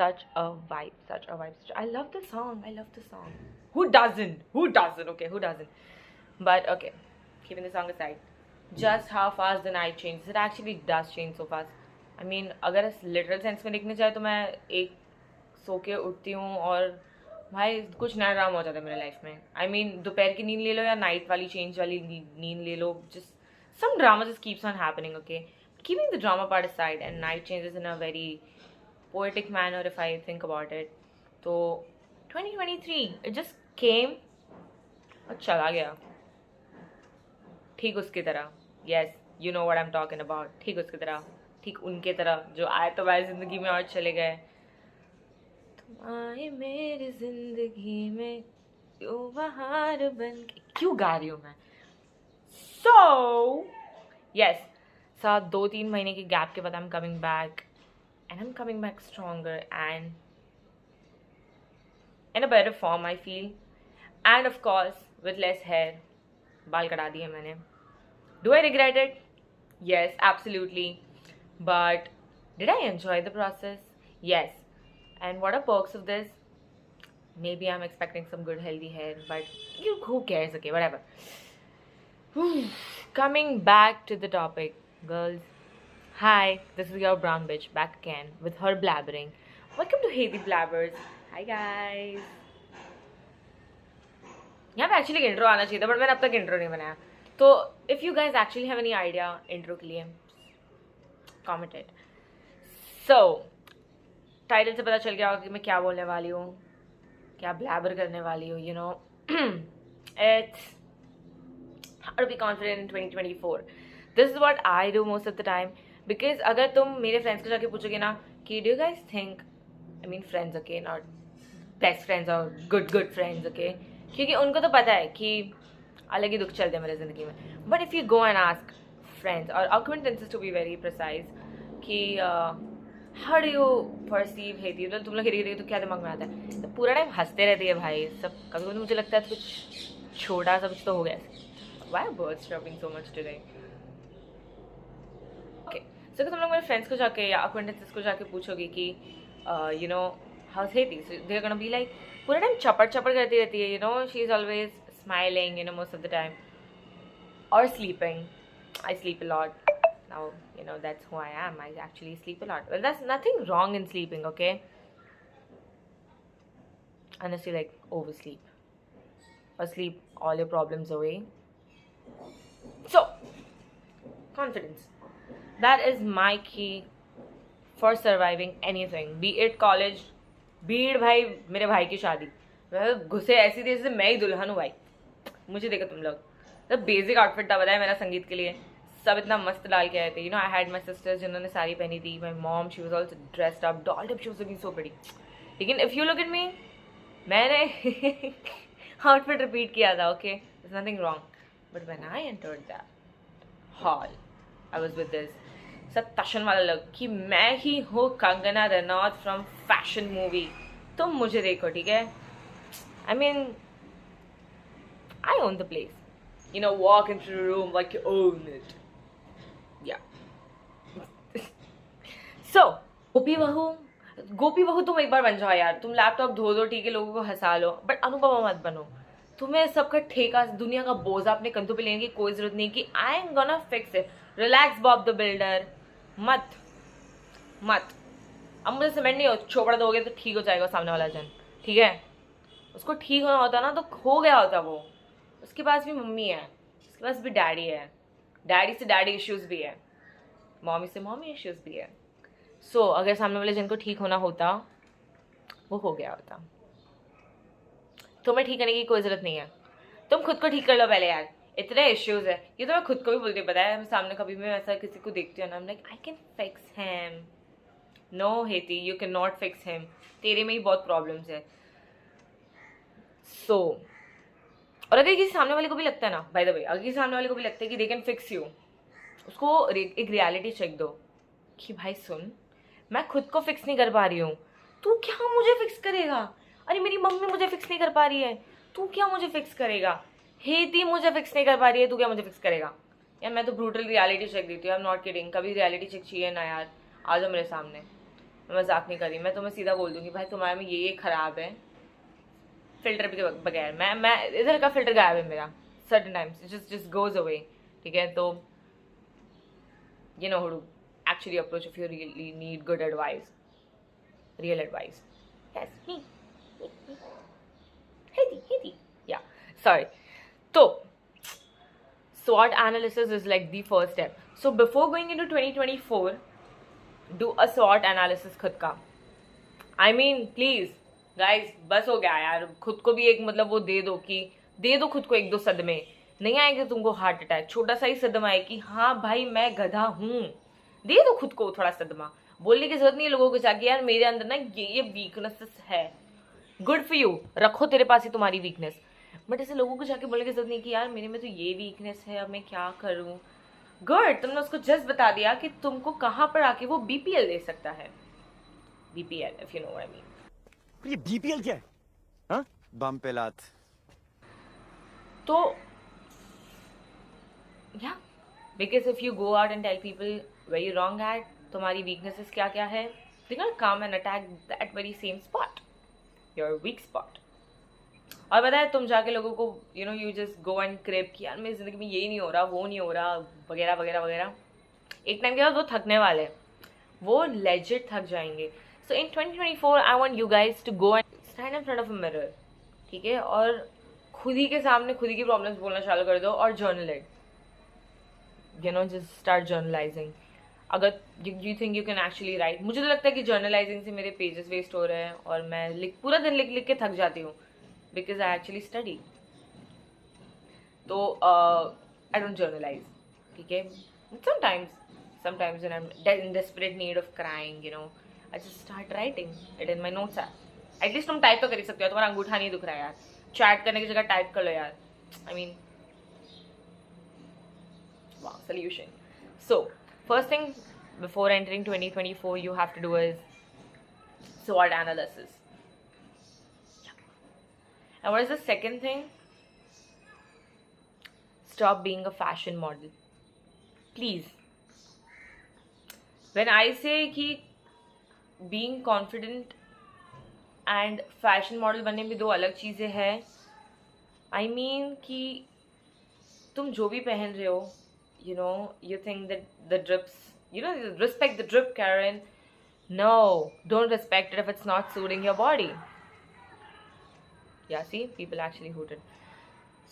such a vibe, such a vibe. I love the song. I love the song. Who doesn't? Who doesn't? Okay, who doesn't? But okay, keeping the song aside, just how fast the night changes. It actually does change so fast. I mean, अगर इस literal sense में देखने जाए तो मैं एक सो के उठती हूँ और भाई कुछ नया ड्रामा हो जाता है मेरे लाइफ में. आई मीन दोपहर की नींद ले लो या नाइट वाली चेंज वाली नींद ले लो, just some drama just keeps on happening. Okay, keeping the drama part aside and night changes in a very poetic manner if I think about it. तो 2023 it just came और चला गया ठीक उसकी तरह. Yes, you know what I'm talking about. ठीक उसकी तरह, ठीक उनके तरह जो आए तो वह जिंदगी में और चले गए. तुम आए मेरी जिंदगी में क्यों बहार बन के. क्यों गा रही हूँ मैं? So yes, 2-3 महीने के गैप के बाद I'm coming back and I'm coming back stronger and in a better form I feel, and of course with less hair. बाल कटा दिए मैंने. Do I regret it? Yes, absolutely. But did I enjoy the process? Yes. And what are perks of this? Maybe I'm expecting some good healthy hair, but who cares? Okay, whatever. Coming back to the topic, girls. Hi, this is your brown bitch back again with her blabbering. Welcome to Haiti Blabbers. Hi guys. यहाँ पे actually intro आना चाहिए था but मैंने अब तक intro नहीं बनाया. तो if you guys actually have any idea intro के लिए कॉमेंट इट. सो टाइटल से पता चल गया होगा कि मैं क्या बोलने वाली हूँ, क्या ब्लैबर करने वाली हूँ. You know it's how to be confident in 2024. This is what I do most of the time. Because अगर तुम मेरे फ्रेंड्स को जाके पूछोगे ना कि do you guys think, I mean friends okay, not best friends और गुड फ्रेंड्स ओके, क्योंकि उनको तो पता है कि अलग ही दुख चलते हैं मेरे ज़िंदगी में. But if you go and ask friends और acquaintances to be very precise कि how do you perceive Heti, मतलब तुम लोग हेती तो क्या दिमाग में आता है, तो पूरा टाइम हंसते रहती है भाई सब. कभी कभी मुझे लगता है कुछ छोटा सा कुछ तो हो गया. Why birds chirping so much today? Okay, so तुम लोग मेरे फ्रेंड्स को जाके या acquaintances को जाके पूछोगे कि यू नो हाउ हेती, they are gonna be like पूरा टाइम चपड़ करती रहती है. You know she is always smiling, you know, most of the time, or sleeping. I sleep a lot now, you know, that's who I am. I actually sleep a lot. Well, there's nothing wrong in sleeping, okay, unless you like oversleep or sleep all your problems away. So confidence, that is my key for surviving anything, be it college, be it भाई मेरे भाई की शादी. घुसे ऐसी थी जैसे मैं ही दुल्हन हूँ भाई. मुझे देखो तुम लोग, तो बेसिक आउटफिट था बताया मेरा संगीत के लिए. सब इतना मस्त डाल के आए थे. You know I had my sisters जिन्होंने साड़ी पहनी थी. My mom she was also dressed up, dolled up, she was looking so pretty. लेकिन if you look at me, मैंने आउटफिट रिपीट किया था. Okay, there is nothing wrong. But when I entered that hall I was with this सब टशन वाला look कि मैं ही हूँ Kangana Ranaut from Fashion movie. तुम मुझे देखो, ठीक है. I mean, I own the place. You know, walk into the room like you own it. Yeah. So, गोपी बहू तुम एक बार बन जाओ यार. तुम लैपटॉप धो ठीक है, लोगों को हंसा लो, बट अनुपमा मत बनो. तुम्हें सबका ठेका, दुनिया का बोझा अपने कंधों पे लेने की कोई जरूरत नहीं कि I am gonna fix it. Relax Bob the builder. मत. अब मुझे सीमेंट नहीं हो चोपड़ा दोगे तो ठीक हो जाएगा सामने वाला जन, ठीक है. उसको ठीक होना होता ना तो खो गया होता वो. उसके पास भी मम्मी है, उसके पास भी डैडी है, डैडी से डैडी इश्यूज़ भी है, मम्मी से मम्मी इश्यूज़ भी है. सो अगर सामने वाले जन को ठीक होना होता वो हो गया होता. तुम्हें ठीक करने की कोई ज़रूरत नहीं है. तुम खुद को ठीक कर लो पहले यार. इतने इश्यूज़ है, ये तो मैं खुद को भी बोलती पता है. मैं सामने कभी भी ऐसा किसी को देखती हूँ ना, I'm like I can fix him. No Haiti, you cannot fix him. तेरे में ही बहुत प्रॉब्लम्स है. सो और अगर किसी सामने वाले को भी लगता है ना, बाय द वे, अगर किसी सामने वाले को भी लगता है कि दे कैन फिक्स यू, उसको एक रियलिटी चेक दो कि भाई सुन, मैं खुद को फिक्स नहीं कर पा रही हूँ, तू क्या मुझे फिक्स करेगा. अरे मेरी मम्मी मुझे फिक्स नहीं कर पा रही है, तू क्या मुझे फिक्स करेगा. हेती मुझे फिक्स नहीं कर पा रही है, तू क्या मुझे फिक्स करेगा. यार मैं तो ब्रूटल रियलिटी चेक देती हूँ. I am not kidding. कभी रियलिटी चेक चाहिए ना यार, आ जाओ मेरे सामने. मैं मजाक नहीं कर रही, मैं तुम्हें सीधा बोल दूंगी भाई तुम्हारे में ये खराब है, फिल्टर के बगैर। मैं इधर का फिल्टर गायब है मेरा certain times, just goes away, ठीक है? तो you know how to actually approach if you really need good advice, real advice. Yes, he. Yeah, sorry. So, SWOT analysis is like the first step. So before going into 2024, do a SWOT analysis खुद का. I mean, please, guys, बस हो गया यार. खुद को भी एक मतलब वो दे दो खुद को एक दो सदमे. नहीं आएंगे तुमको हार्ट अटैक, छोटा सा ही सदमा है कि हाँ भाई मैं गधा हूँ, दे दो खुद को थोड़ा सदमा. बोलने की जरूरत नहीं है लोगों को जाके यार मेरे अंदर ना ये वीकनेसेस है. गुड फॉर यू, रखो तेरे पास ही तुम्हारी वीकनेस. बट ऐसे लोगों को जाके बोलने की जरूरत नहीं कि यार मेरे में तो ये वीकनेस है, अब मैं क्या करूँ. गुड, तुमने उसको जस्ट बता दिया कि तुमको कहाँ पर आके वो बीपीएल दे सकता है. BPL, if you know what I mean. ये बीपीएल क्या है? हाँ, बम पे लात. तो yeah, because if you go out and tell people where you're wrong at, तुम्हारी weaknesses क्या क्या है, they're gonna come and attack that very same spot, your weak spot. और पता है तुम जाके लोगों को you just go and crib कि यार मेरी जिंदगी में ये नहीं हो रहा, वो नहीं हो रहा, वगैरह वगैरह वगैरह. एक टाइम के बाद वो थकने वाले, वो legit थक जाएंगे. So in 2024 I want you guys to go and stand in front of a mirror, ठीक है? और खुद ही के सामने खुद ही की प्रॉब्लम्स बोलना चालू कर दो और journal it. just start journalizing. अगर you think you can actually write, मुझे तो लगता है कि जर्नलाइजिंग से मेरे पेजेस वेस्ट हो रहे हैं और मैं पूरा दिन लिख के थक जाती हूँ because I actually study. तो I don't journalize, ठीक है? Sometimes when I'm in desperate need of crying, I just start writing it in my notes app. At least तुम टाइप तो कर ही सकते हो, तुम्हारा अंगूठा नहीं दुख रहा है यार. चैट करने की जगह टाइप कर लो यार. I mean, wow, solution. So, first thing before entering 2024 you have to do is SWOT analysis. And what is the second thing? Stop being a fashion model. Please. When I say कि being confident and fashion model बनने में दो अलग चीज़ें हैं, I mean कि तुम जो भी पहन रहे हो, you think that the drips, respect the drip, Karen. No, don't respect it if it's not suiting your body. Yeah, see, people actually hooted.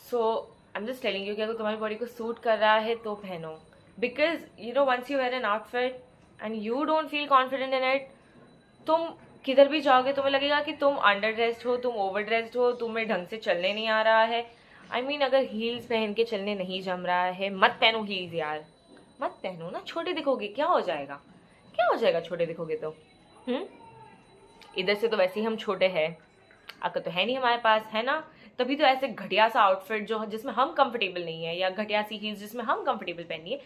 So, I'm just telling you कि अगर तुम्हारी body को suit कर रहा है तो पहनो. Because, once you wear an outfit and you don't feel confident in it, तुम किधर भी जाओगे तुम्हें लगेगा कि तुम underdressed हो, तुम overdressed हो, तुम्हें ढंग से चलने नहीं आ रहा है. I mean, अगर हील्स पहन के चलने नहीं जम रहा है, मत पहनो हील्स यार, मत पहनो ना. छोटे दिखोगे, क्या हो जाएगा छोटे दिखोगे तो. इधर से तो वैसे ही हम छोटे हैं, अकल तो है नहीं हमारे पास, है ना? तभी तो ऐसे घटिया सा आउटफिट जिसमें हम कंफर्टेबल नहीं है, या घटिया सी हील्स जिसमें हम कंफर्टेबल पहनिए,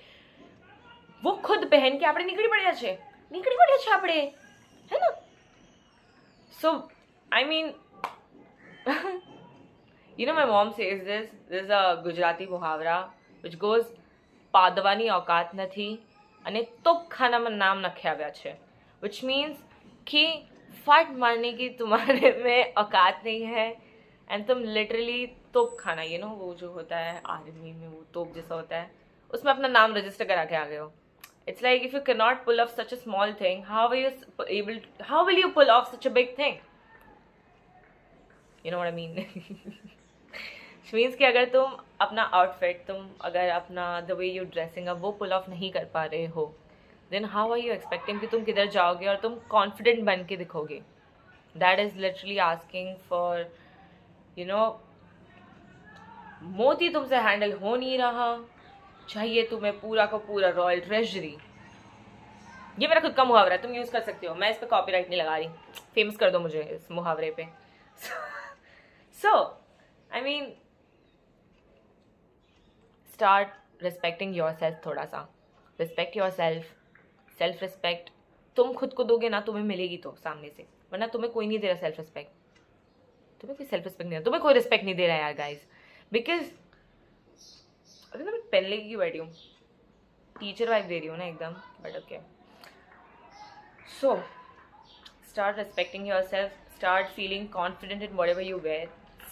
वो खुद पहन के આપણે નીકળી પડ્યા છે આપણે, है ना? So I mean, my mom says this. There's a Gujarati muhavra which goes, પાદવાની औकात નથી અને તોપ ખાનામાં નામ નખી આવ્યા છે, which means कि फट मारने की तुम्हारे में औकात नहीं है एंड तुम लिटरली तोप खाना, वो जो होता है आर्मी में वो तोप जैसा होता है, उसमें अपना नाम रजिस्टर करा के आ गए हो. It's like if you cannot pull off such a small thing, how will you pull off such a big thing? You know what I mean? Which means कि अगर तुम अपना आउटफिट, तुम अगर अपना the way you're dressing up वो पुल of नहीं कर पा रहे हो, then how are you expecting कि तुम किधर जाओगे और तुम कॉन्फिडेंट बन के दिखोगे? That is literally asking for, मोती तुमसे हैंडल हो नहीं रहा, चाहिए तुम्हें पूरा का पूरा रॉयल ट्रेजरी. ये मेरा खुद का मुहावरा है, तुम यूज़ कर सकते हो, मैं इस पर कॉपीराइट नहीं लगा रही. फेमस कर दो मुझे इस मुहावरे पे. So, I mean, start respecting yourself थोड़ा सा. Respect yourself. Self respect. तुम खुद को दोगे ना, तुम्हें मिलेगी तो सामने से, वरना तुम्हें कोई नहीं दे रहा सेल्फ रिस्पेक्ट. तुम्हें कोई सेल्फ रिस्पेक्ट नहीं, तुम्हें कोई रिस्पेक्ट नहीं दे रहा यार गाइस. बिकॉज अभी मैं पेन लेके क्यों बैठी हूँ, टीचर वाइब दे रही हूँ ना एकदम, but okay. So start respecting yourself, start feeling confident in whatever you wear,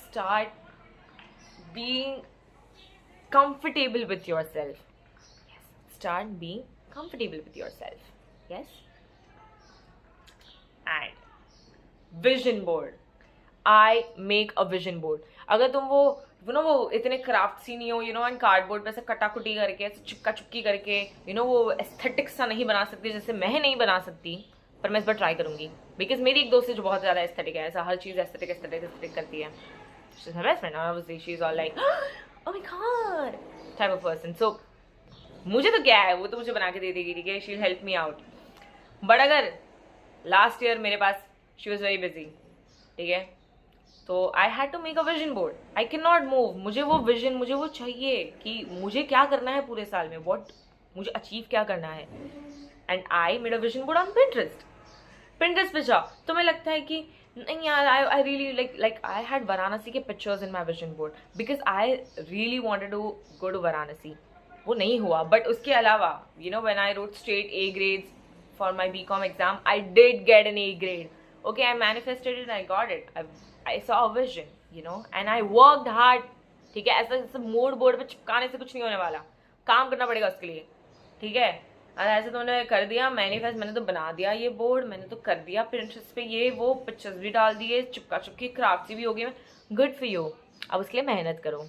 start being comfortable with yourself. Yes, start being comfortable with yourself. Yes. And vision board. I make a vision board. अगर तुम वो इतने craft सी नहीं हो, and cardboard पे ऐसे कटाकुटी करके, ऐसे चिपका चुपकी करके, वो एस्थेटिक सा नहीं बना सकती जैसे मैं नहीं बना सकती, पर मैं इस बार ट्राई करूंगी. बिकॉज मेरी एक दोस्त है जो बहुत ज़्यादा एस्थेटिक है, ऐसा हर चीज़ एस्थेटिक करती है. She's my best friend. Obviously, she's all like, oh my god, type of person. So, मुझे तो क्या है, वो तो मुझे बना के दे देगी, ठीक है, she'll help me out. But अगर लास्ट ईयर मेरे पास she was very busy, ठीक है, तो I had to make a vision board. I cannot move. मुझे वो विजन, मुझे वो चाहिए कि मुझे क्या करना है पूरे साल में, मुझे अचीव क्या करना है. And I made a vision board on Pinterest पे जाओ, तुम्हें लगता है कि नहीं यार, I really like I had Varanasi के pictures in my vision board because I really wanted to go to Varanasi. वो नहीं हुआ, but उसके अलावा when I wrote straight A grades for my BCom exam, I did get an A grade. Okay, I manifested it and I got it. I saw a vision, and I worked hard. ठीक है, ऐसा mood board पे चिपकाने से कुछ नहीं होने वाला, काम करना पड़ेगा उसके लिए. ठीक है, ऐसे तो मैंने कर दिया मैनिफेस्ट, मैंने तो बना दिया ये बोर्ड, मैंने तो कर दिया Pinterest पे ये वो पिक्चर्स भी डाल दिए, चिपका चुपकी क्राफ्ट भी हो गई. Good for you. अब उसके लिए मेहनत करो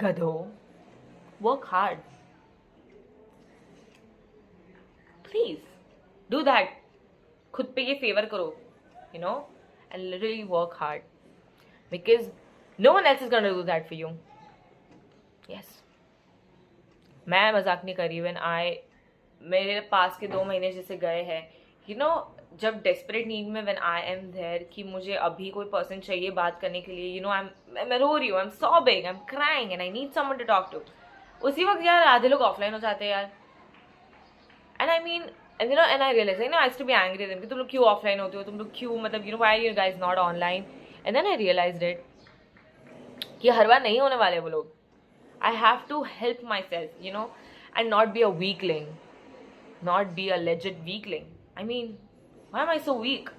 गधो. Work hard, please do that. खुद पे ये फेवर करो, and literally work hard because no one else is going to do that for you. Yes, मैं मजाक नहीं कर रही. when मेरे पास के 2 महीने जैसे गए हैं, जब डेस्परेट नीड में when I am there कि मुझे अभी कोई पर्सन चाहिए बात करने के लिए, मैं रो रही हूँ, I'm sobbing, I'm crying and I need someone to talk to. उसी वक्त यार आधे लोग ऑफलाइन हो जाते हैं यार. and I mean, and I realized, I used to be angry at them कि तुम लोग क्यों ऑफलाइन होते हो, तुम लोग क्यों, मतलब why are you guys not online. and then I realized it कि हर बार नहीं होने वाले वो लोग. I have to help myself, and not be a weakling. Not be a legit weakling. I mean, why am I so weak?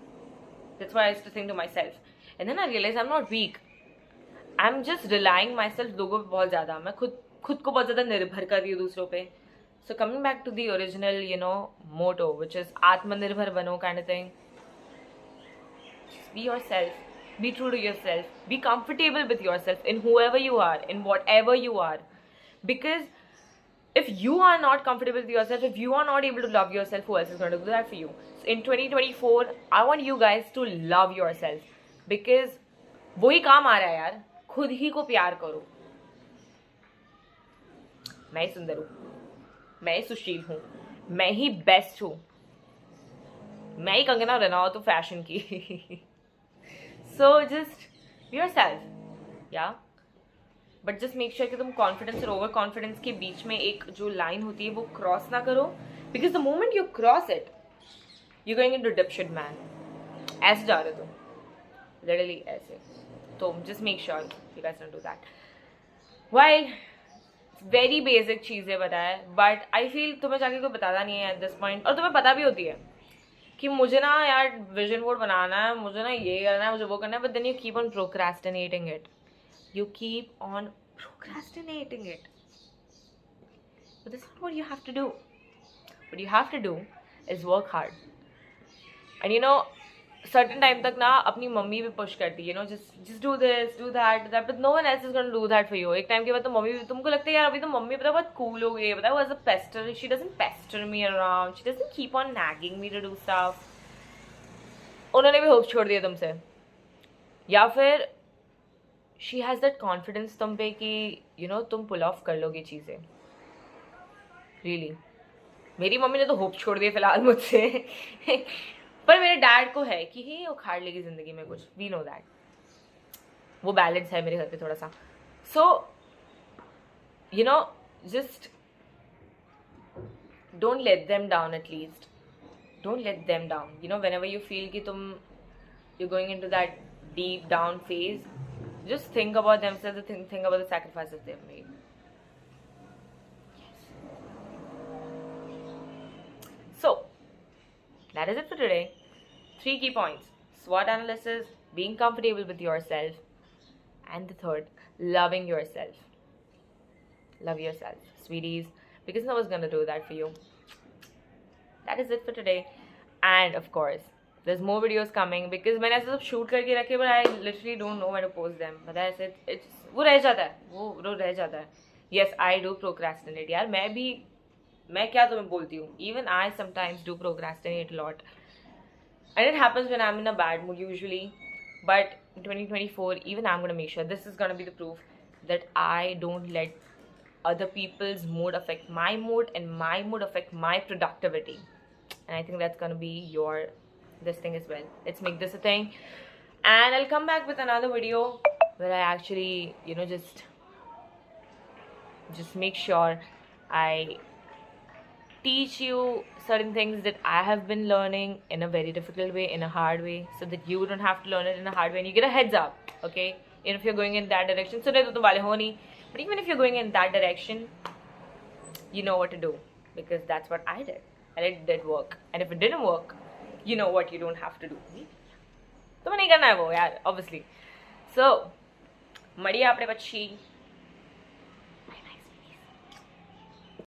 That's what I used to think to myself. And then I realized I'm not weak. I'm just relying myself लोगों पे बहुत ज़्यादा. मैं खुद को बहुत ज़्यादा निर्भर कर रही हूँ दूसरों पे. So coming back to the original, motto, which is आत्मनिर्भर बनो kind of thing. Just be yourself. Be true to yourself. Be comfortable with yourself in whoever you are, in whatever you are. Because if you are not comfortable with yourself, if you are not able to love yourself, who else is going to do that for you? So in 2024, I want you guys to love yourself. Because वही काम आ रहा है यार, खुद ही को प्यार करो. मैं ही सुंदर हूँ, मैं ही सुशील हूँ, मैं ही बेस्ट हूँ, मैं ही कंगना रनौत हूँ फैशन की. So just be yourself, yeah. But just make sure कि तुम कॉन्फिडेंस और ओवर कॉन्फिडेंस के बीच में एक जो लाइन होती है वो क्रॉस ना करो. Because the moment you cross it, you going into dipshit man. ऐसे जा रहे हो तुम, लिटरली ऐसे. तो just make sure you guys don't do that. While very basic चीज़ें बताया, बट आई फील तुम्हें जाके कोई बताता नहीं है एट दिस पॉइंट. और तुम्हें पता भी होती है कि मुझे ना यार विजन बोर्ड बनाना है, मुझे ना ये करना है, मुझे वो करना है, but then you keep on procrastinating it. You keep on procrastinating it. But that's not what you have to do. What you have to do is work hard. And certain time तक ना अपनी mummy भी push करती है, just do this, do that, but no one else is going to do that for you. एक time के बाद तो मम्मी भी, तुमको लगता है यार अभी तो मम्मी पता बहुत cool हो गई है, पता है, as a pester, she doesn't pester me around, she doesn't keep on nagging me to do stuff. उन्होंने भी hope छोड़ दिया तुमसे, या फिर she has that confidence तुम पे कि तुम पुल ऑफ कर लोगे चीज़ें. really. मेरी मम्मी ने तो होप छोड़ दिया फिलहाल मुझसे. पर मेरे डैड को है कि ही उखाड़ लेगी ज़िंदगी में कुछ. We know that. वो बैलेंस है मेरे घर पे थोड़ा सा. So just don't let them down. At least don't let them down. whenever you feel कि तुम you're going into that deep down phase, just think about themselves, think about the sacrifices they've made. Yes. So, that is it for today. 3 key points: SWOT analysis, being comfortable with yourself, and the third, loving yourself. Love yourself, sweeties, because no one's gonna do that for you. That is it for today. And of course, there's more videos coming because मैंने ऐसे सब shoot करके रखे, but I literally don't know when to post them. But that's it. It's वो रह जाता है, वो रह जाता है. Yes, I do procrastinate. यार मैं क्या तुम्हें बोलती हूँ? Even I sometimes do procrastinate a lot. And it happens when I'm in a bad mood usually. But in 2024, even I'm gonna make sure this is gonna be the proof that I don't let other people's mood affect my mood and my mood affect my productivity. And I think that's gonna be this thing as well. Let's make this a thing. And I'll come back with another video where I actually, just make sure I teach you certain things that I have been learning in a very difficult way, in a hard way, so that you don't have to learn it in a hard way and you get a heads up, okay? And if you're going in that direction, so but even if you're going in that direction, you know what to do, because that's what I did, and it did work. And if it didn't work, you know what you don't have to do. तुम्हें नहीं करना है वो यार, obviously. So, मड़िया आपने बच्ची